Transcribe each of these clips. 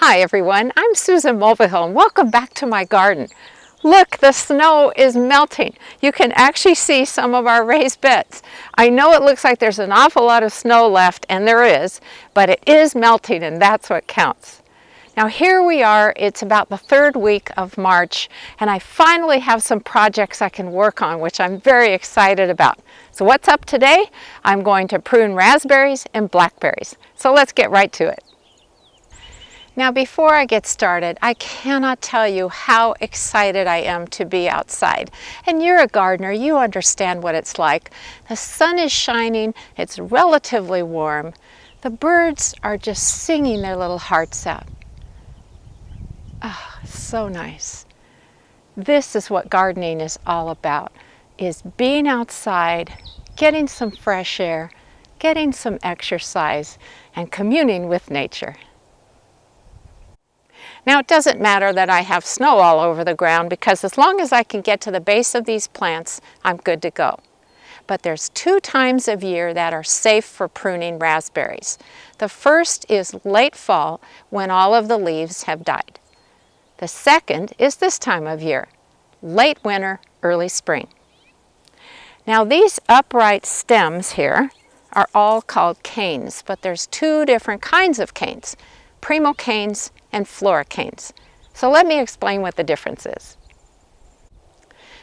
Hi everyone, I'm Susan Mulvihill and welcome back to my garden. Look, the snow is melting. You can actually see some of our raised beds. I know it looks like there's an awful lot of snow left, and there is, but it is melting and that's what counts. Now here we are, it's about the third week of March, and I finally have some projects I can work on, which I'm very excited about. So what's up today? I'm going to prune raspberries and blackberries. So let's get right to it. Now before I get started, I cannot tell you how excited I am to be outside. And you're a gardener, you understand what it's like. The sun is shining, it's relatively warm. The birds are just singing their little hearts out. Ah, so nice. This is what gardening is all about, is being outside, getting some fresh air, getting some exercise, and communing with nature. Now it doesn't matter that I have snow all over the ground because as long as I can get to the base of these plants, I'm good to go. But there's 2 times of year that are safe for pruning raspberries. The first is late fall when all of the leaves have died. The second is this time of year, late winter, early spring. Now these upright stems here are all called canes, but there's 2 different kinds of canes, primo canes and flora canes. So let me explain what the difference is.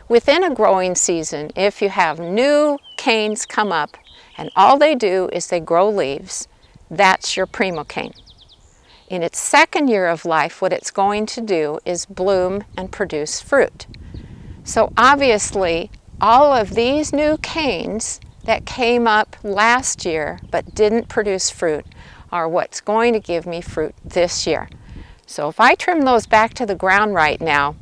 Within a growing season, if you have new canes come up and all they do is they grow leaves, that's your primo cane. In its second year of life, what it's going to do is bloom and produce fruit. So obviously, all of these new canes that came up last year but didn't produce fruit are what's going to give me fruit this year. So if I trim those back to the ground right now,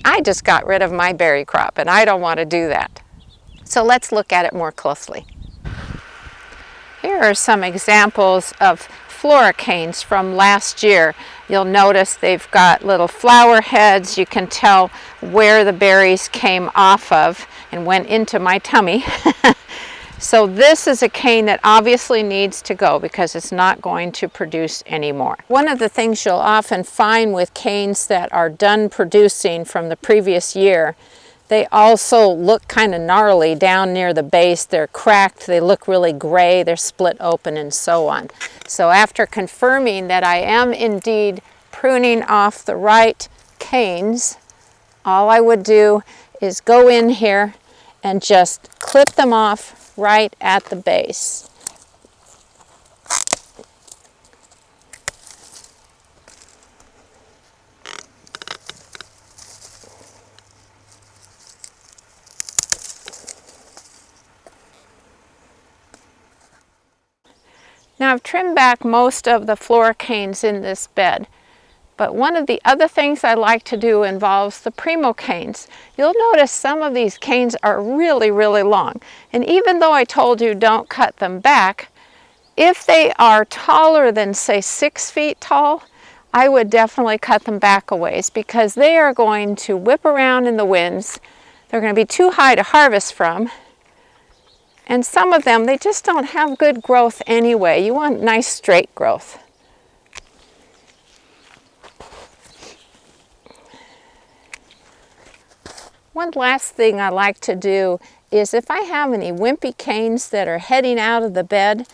I just got rid of my berry crop and I don't want to do that. So let's look at it more closely. Here are some examples of flora canes from last year. You'll notice they've got little flower heads. You can tell where the berries came off of and went into my tummy. So this is a cane that obviously needs to go because it's not going to produce anymore. One of the things you'll often find with canes that are done producing from the previous year, they also look kind of gnarly down near the base. They're cracked, they look really gray, they're split open and so on. So after confirming that I am indeed pruning off the right canes, all I would do is go in here and just clip them off right at the base. Now I've trimmed back most of the flora canes in this bed, but one of the other things I like to do involves the primo canes. You'll notice some of these canes are really, really long. And even though I told you don't cut them back, if they are taller than say 6 feet tall, I would definitely cut them back a ways because they are going to whip around in the winds. They're going to be too high to harvest from. And some of them, they just don't have good growth anyway. You want nice straight growth. One last thing I like to do is if I have any wimpy canes that are heading out of the bed,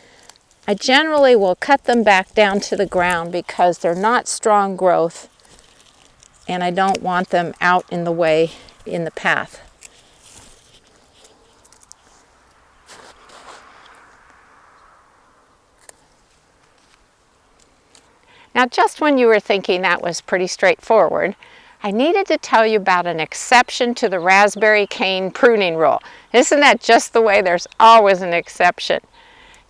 I generally will cut them back down to the ground because they're not strong growth and I don't want them out in the way in the path. Now just when you were thinking that was pretty straightforward, I needed to tell you about an exception to the raspberry cane pruning rule. Isn't that just the way? There's always an exception.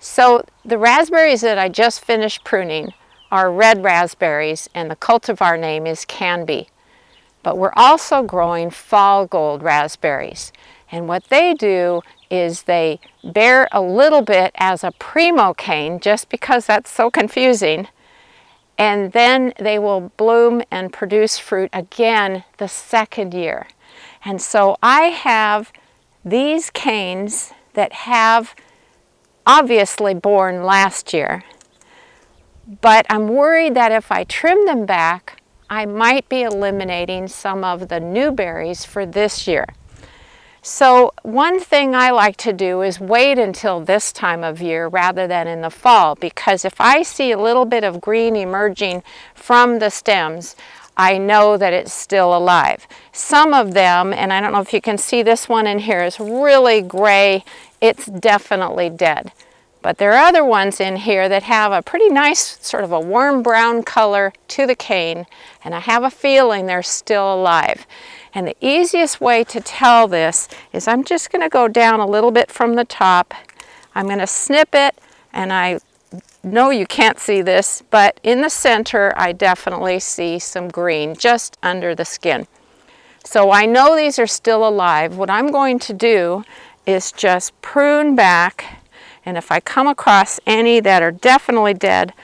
So the raspberries that I just finished pruning are red raspberries and the cultivar name is Canby. But we're also growing fall gold raspberries. And what they do is they bear a little bit as a primo cane just because that's so confusing. And then they will bloom and produce fruit again the second year. And so I have these canes that have obviously born last year, But I'm worried that if I trim them back, I might be eliminating some of the new berries for this year. So one thing I like to do is wait until this time of year rather than in the fall, because if I see a little bit of green emerging from the stems, I know that it's still alive. Some of them, and I don't know if you can see this one in here, is really gray. It's definitely dead. But there are other ones in here that have a pretty nice sort of a warm brown color to the cane, and I have a feeling they're still alive. And the easiest way to tell this is I'm just going to go down a little bit from the top. I'm going to snip it, and I know you can't see this, but in the center I definitely see some green just under the skin. So I know these are still alive. What I'm going to do is just prune back, and if I come across any that are definitely dead,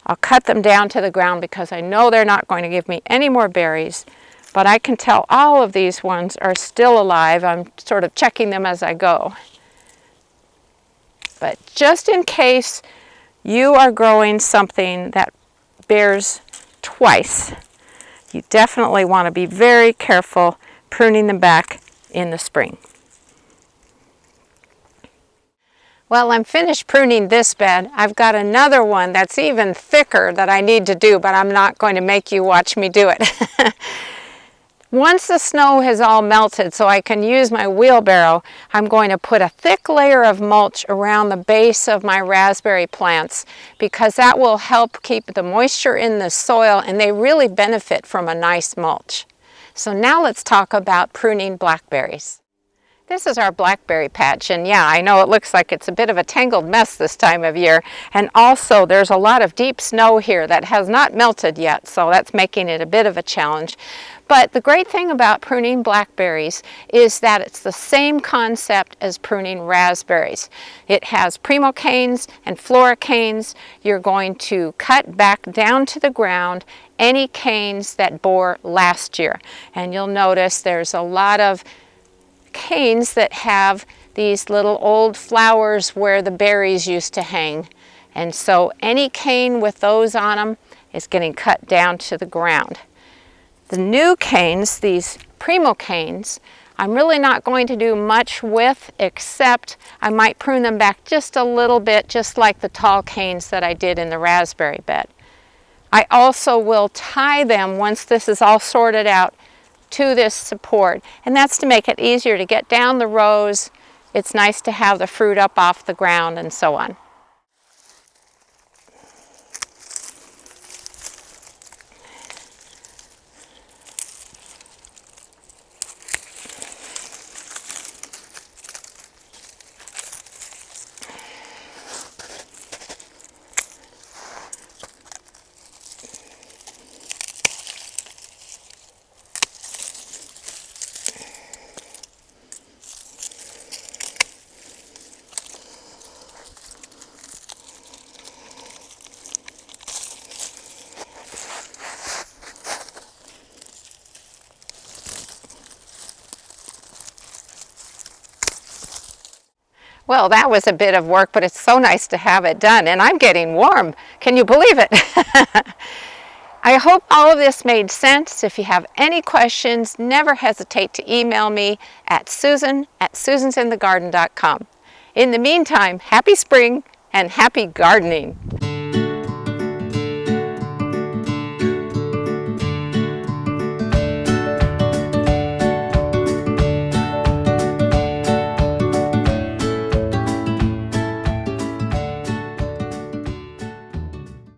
I'll cut them down to the ground because I know they're not going to give me any more berries. But I can tell all of these ones are still alive. I'm sort of checking them as I go. But just in case you are growing something that bears twice, you definitely want to be very careful pruning them back in the spring. Well, I'm finished pruning this bed. I've got another one that's even thicker that I need to do, but I'm not going to make you watch me do it. Once the snow has all melted so I can use my wheelbarrow, I'm going to put a thick layer of mulch around the base of my raspberry plants because that will help keep the moisture in the soil, and they really benefit from a nice mulch. So now let's talk about pruning blackberries. This is our blackberry patch, and yeah, I know it looks like it's a bit of a tangled mess this time of year, and also there's a lot of deep snow here that has not melted yet, so that's making it a bit of a challenge. But the great thing about pruning blackberries is that it's the same concept as pruning raspberries. It has primo canes and flora canes. You're going to cut back down to the ground any canes that bore last year, and you'll notice there's a lot of canes that have these little old flowers where the berries used to hang, and so any cane with those on them is getting cut down to the ground. The new canes, these primo canes, I'm really not going to do much with, except I might prune them back just a little bit, just like the tall canes that I did in the raspberry bed. I also will tie them once this is all sorted out to this support, and that's to make it easier to get down the rows. It's nice to have the fruit up off the ground and so on. Well, that was a bit of work, but it's so nice to have it done, and I'm getting warm. Can you believe it? I hope all of this made sense. If you have any questions, never hesitate to email me at susan@susansinthegarden.com. In the meantime, happy spring and happy gardening.